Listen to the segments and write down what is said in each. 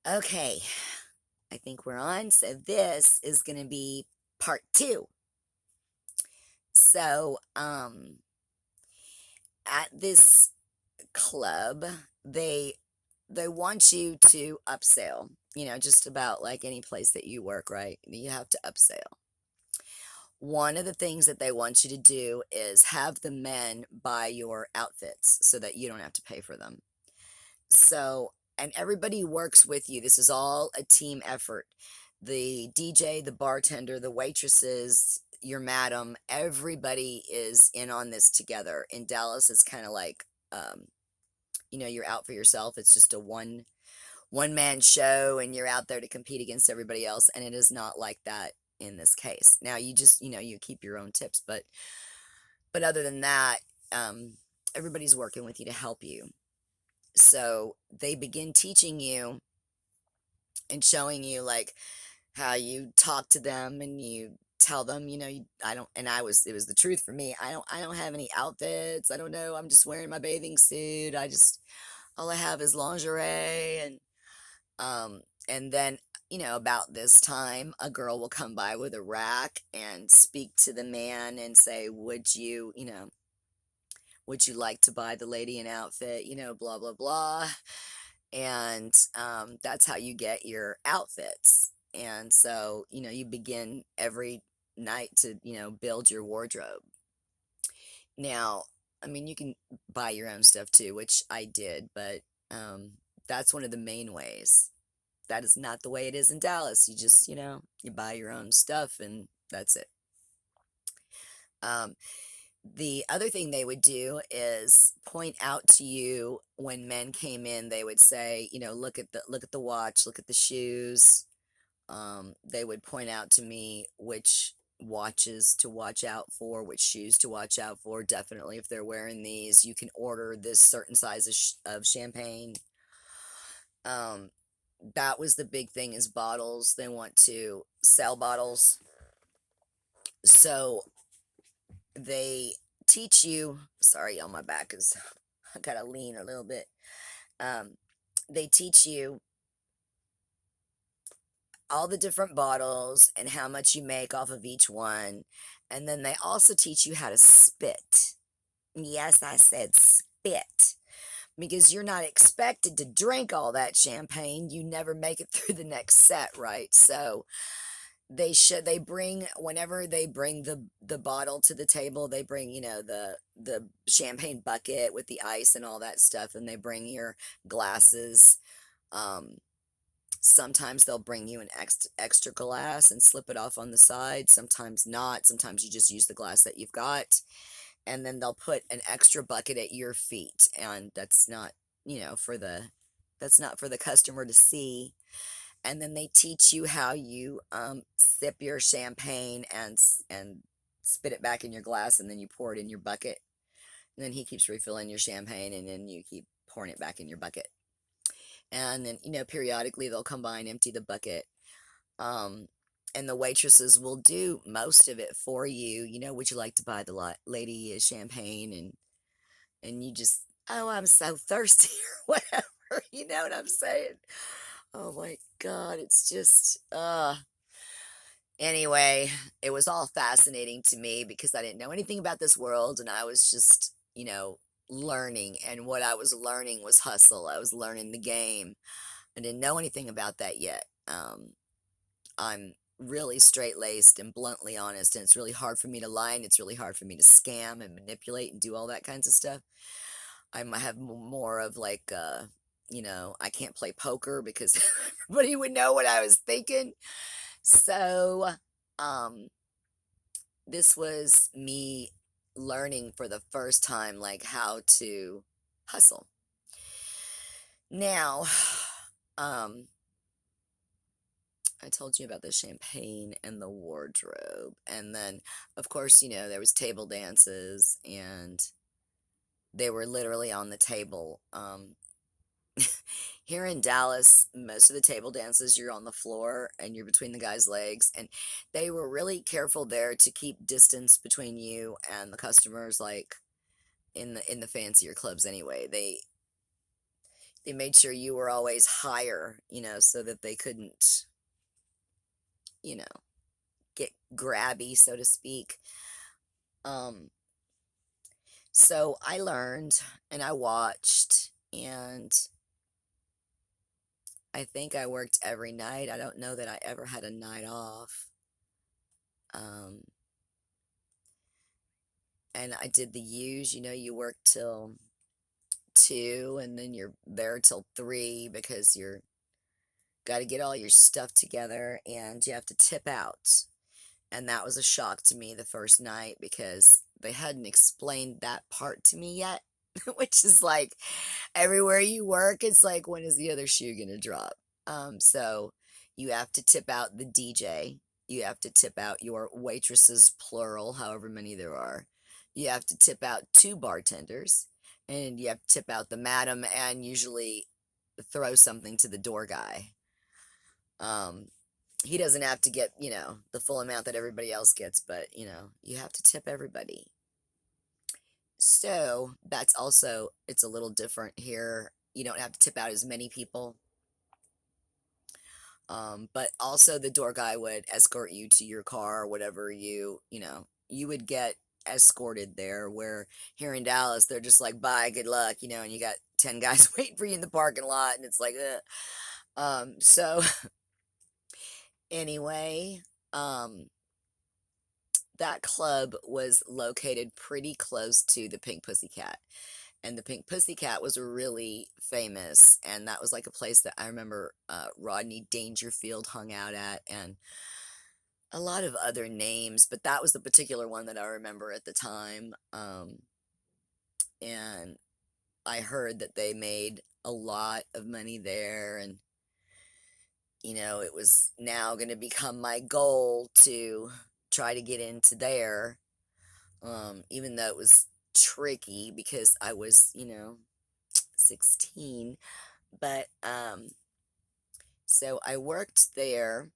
Okay, I think we're on. So this is going to be part two. So, at this club, they they want you to upsell. Just about like any place that you work, right? You have to upsell. One of the things that they want you to do is have the men buy your outfits so that you don't have to pay for them. So, and everybody works with you. This is all a team effort. The DJ, the bartender, the waitresses, your madam, everybody is in on this together. In Dallas, it's kind of like, you're out for yourself. It's just a one man show, and you're out there to compete against everybody else. And it is not like that in this case. Now, you just, you keep your own tips, but other than that, um, everybody's working with you to help you. So they begin teaching you and showing you like how you talk to them, and you tell them, I don't, and it was the truth for me. I don't have any outfits. I don't know. I'm just wearing my bathing suit. All I have is lingerie. And then, about this time, a girl will come by with a rack and speak to the man and say, would you like to buy the lady an outfit, blah, blah, blah. And that's how you get your outfits. And so, you begin every night to, build your wardrobe. Now, I mean, you can buy your own stuff too, which I did, but that's one of the main ways. That is not the way it is in Dallas. You just, you buy your own stuff and that's it. Um, The other thing they would do is point out to you when men came in, they would say, look at the watch, look at the shoes. They would point out to me which watches to watch out for, which shoes to watch out for. Definitely, if they're wearing these, you can order this certain size of champagne. Um, that was the big thing, is bottles. They want to sell bottles. So they teach you, sorry, on my back is I gotta lean a little bit. Um, they teach you all the different bottles and how much you make off of each one. And then they also teach you how to spit. Yes, I said spit. Because you're not expected to drink all that champagne. You never make it through the next set, right? So they bring, whenever they bring the bottle to the table, they bring, the champagne bucket with the ice and all that stuff, and they bring your glasses. um Sometimes they'll bring you an extra glass and slip it off on the side, sometimes not. Sometimes you just use the glass that you've got, and then they'll put an extra bucket at your feet, and that's not, for the customer to see. And then they teach you how you sip your champagne and spit it back in your glass, and then you pour it in your bucket. And then he keeps refilling your champagne, and then you keep pouring it back in your bucket. And then, periodically they'll come by and empty the bucket. Um, and the waitresses will do most of it for you. Would you like to buy the lady a champagne? And you just, oh, I'm so thirsty or whatever. You know what I'm saying? Oh my God, it's just, anyway, it was all fascinating to me because I didn't know anything about this world, and I was just, learning. And what I was learning was hustle. I was learning the game. I didn't know anything about that yet. I'm really straight laced and bluntly honest, and it's really hard for me to lie, and it's really hard for me to scam and manipulate and do all that kinds of stuff. I might have more of like, I can't play poker because everybody would know what I was thinking. So, um, this was me learning for the first time, like how to hustle. Now, um, I told you about the champagne and the wardrobe. And then, of course, there was table dances, and they were literally on the table. Here in Dallas, most of the table dances, you're on the floor and you're between the guy's legs. And they were really careful there to keep distance between you and the customers, like in the fancier clubs anyway. They made sure you were always higher, so that they couldn't, you know, get grabby, so to speak. Um, so I learned and I watched, and I think I worked every night. I don't know that I ever had a night off. Um, and I did the use, you work till 2 and then you're there till 3 because you're got to get all your stuff together and you have to tip out. And that was a shock to me the first night because they hadn't explained that part to me yet, which is like everywhere you work, it's like, when is the other shoe gonna drop? So you have to tip out the DJ, you have to tip out your waitresses, plural, however many there are. You have to tip out 2 bartenders, and you have to tip out the madam and usually throw something to the door guy. Um, he doesn't have to get, the full amount that everybody else gets, but, you have to tip everybody. So that's also, it's a little different here. You don't have to tip out as many people. But also the door guy would escort you to your car, whatever you would get escorted there, where here in Dallas, they're just like, bye, good luck, and you got 10 guys waiting for you in the parking lot, and it's like, ugh. So anyway, um, that club was located pretty close to the Pink Pussycat. And the Pink Pussycat was really famous, and that was like a place that I remember Rodney Dangerfield hung out at, and a lot of other names, but that was the particular one that I remember at the time. And I heard that they made a lot of money there, and it was now going to become my goal to try to get into there, even though it was tricky because I was, 16. But so I worked there.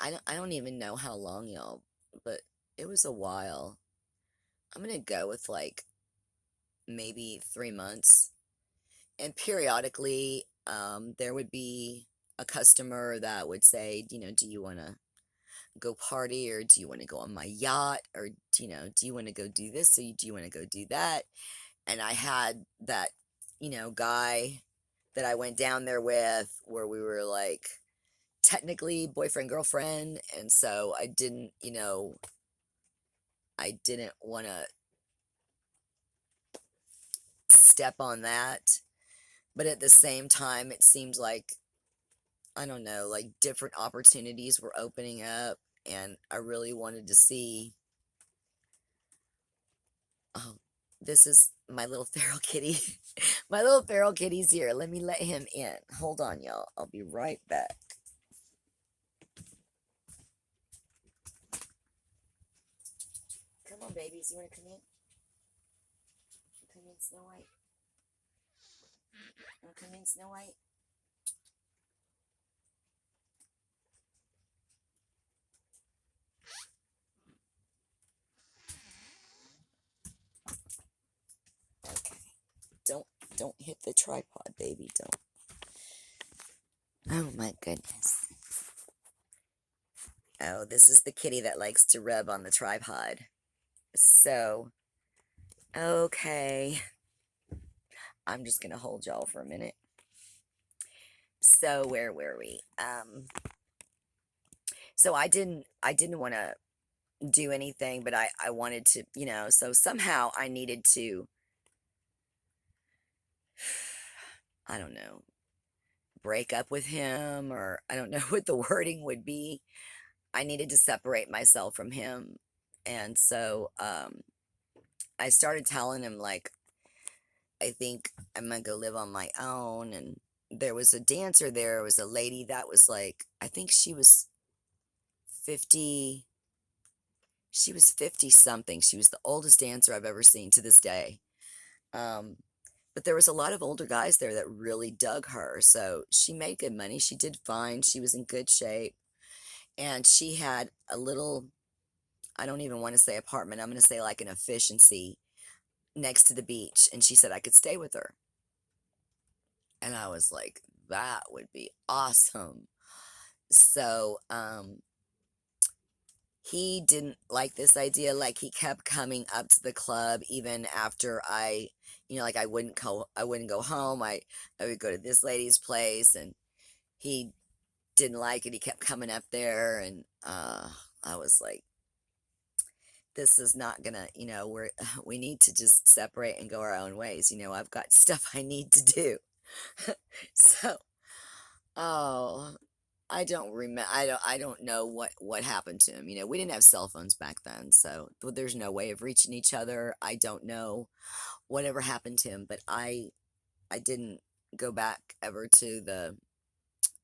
I don't even know how long, y'all, but it was a while. I'm gonna go with like maybe 3 months. And periodically, there would be a customer that would say, do you want to go party, or do you want to go on my yacht, or do you want to go do this, or do you want to go do that? And I had that, guy that I went down there with, where we were like technically boyfriend girlfriend, and so I didn't want to step on that, but at the same time it seems like, I don't know, like different opportunities were opening up, and I really wanted to see. Oh, this is my little feral kitty. My little feral kitty's here. Let me let him in. Hold on, y'all. I'll be right back. Come on, babies. You want to come in? Come in, Snow White. Want to come in, Snow White? Okay. Don't don't hit the tripod, baby. Don't. Oh my goodness. Oh, this is the kitty that likes to rub on the tripod. So, okay. I'm just gonna hold y'all for a minute. So where were we? So I didn't want to do anything, but I wanted to, so somehow I needed to, I don't know, break up with him, or I don't know what the wording would be. I needed to separate myself from him. And so I started telling him, like, I think I'm gonna go live on my own. And there was a dancer there. It was a lady that was like, I think she was 50. She was 50 something. She was the oldest dancer I've ever seen to this day. Um, but there was a lot of older guys there that really dug her. So she made good money. She did fine. She was in good shape. And she had a little, I don't even want to say apartment. I'm going to say like an efficiency next to the beach. And she said I could stay with her. And I was like, that would be awesome. So, he didn't like this idea. Like, he kept coming up to the club even after like I wouldn't go home. I would go to this lady's place, and he didn't like it. He kept coming up there, and I was like, this is not gonna, we need to just separate and go our own ways. I've got stuff I need to do. So, oh, I don't know what happened to him. We didn't have cell phones back then, so there's no way of reaching each other. I don't know whatever happened to him, but I didn't go back ever to the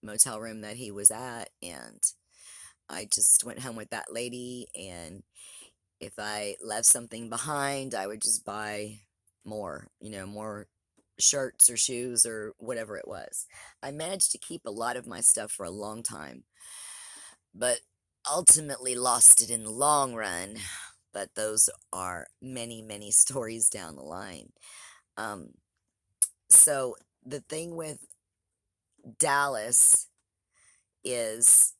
motel room that he was at, and I just went home with that lady, and if I left something behind, I would just buy more shirts or shoes or whatever it was. I managed to keep a lot of my stuff for a long time, but ultimately lost it in the long run. But those are many, many stories down the line. Um, so the thing with Dallas is,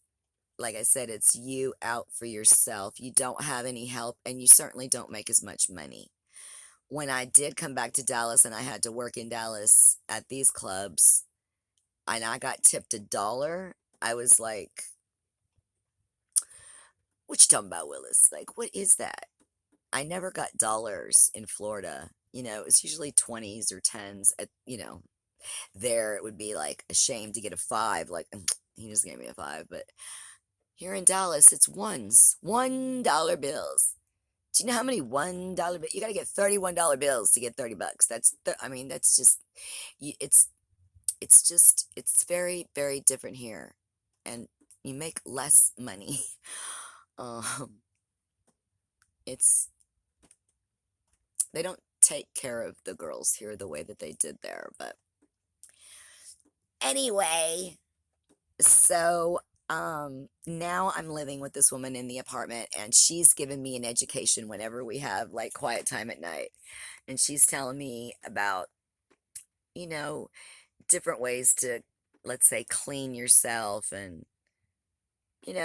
like I said, it's you out for yourself. You don't have any help, and you certainly don't make as much money. When I did come back to Dallas and I had to work in Dallas at these clubs, and I got tipped $1, I was like, what you talking about, Willis? Like, what is that? I never got dollars in Florida. It was usually 20s or 10s. There it would be like a shame to get a 5. Like, he just gave me a 5. But here in Dallas, it's ones, $1 bills. Do you know how many $1 bills? You got to get $31 bills to get $30. That's just, it's very, very different here. And you make less money. Um, it's, they don't take care of the girls here the way that they did there. But anyway, so now I'm living with this woman in the apartment, and she's given me an education whenever we have like quiet time at night. And she's telling me about, you know, different ways to, let's say, clean yourself. And,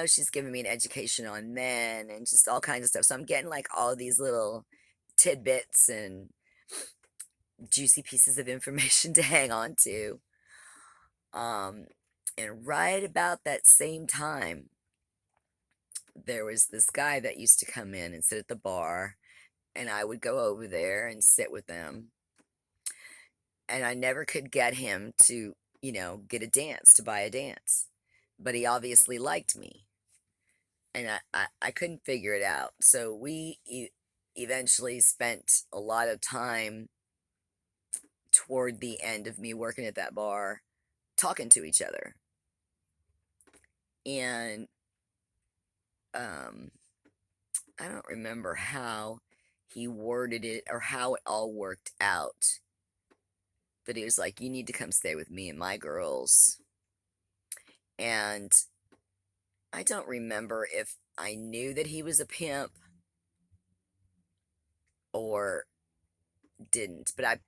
she's giving me an education on men and just all kinds of stuff. So I'm getting like all these little tidbits and juicy pieces of information to hang on to. And right about that same time, there was this guy that used to come in and sit at the bar, and I would go over there and sit with them. And I never could get him to, get a dance, to buy a dance. But he obviously liked me. And I couldn't figure it out. So we eventually spent a lot of time toward the end of me working at that bar talking to each other. And I don't remember how he worded it or how it all worked out. But he was like, you need to come stay with me and my girls. And I don't remember if I knew that he was a pimp or didn't. But I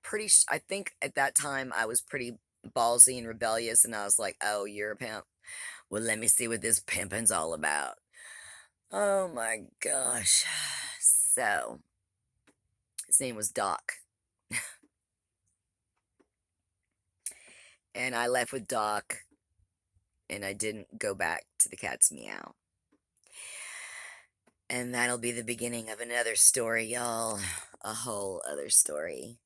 think at that time I was pretty ballsy and rebellious, and I was like, oh, you're a pimp? Well, let me see what this pimping's all about. Oh my gosh. So, his name was Doc. And I left with Doc, and I didn't go back to the cat's meow. And that'll be the beginning of another story, y'all. A whole other story.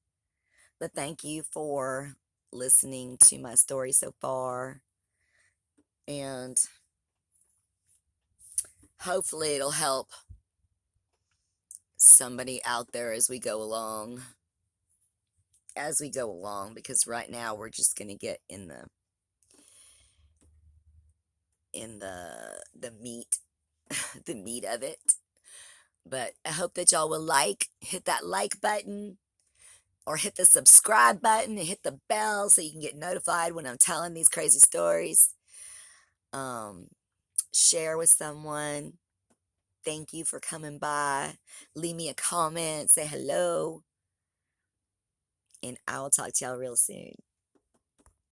But thank you for listening to my story so far. And hopefully it'll help somebody out there as we go along. Because right now we're just going to get in the meat the meat of it. But I hope that y'all will hit that like button, or hit the subscribe button and hit the bell so you can get notified when I'm telling these crazy stories. Share with someone. Thank you for coming by. Leave me a comment, say hello, and I will talk to y'all real soon.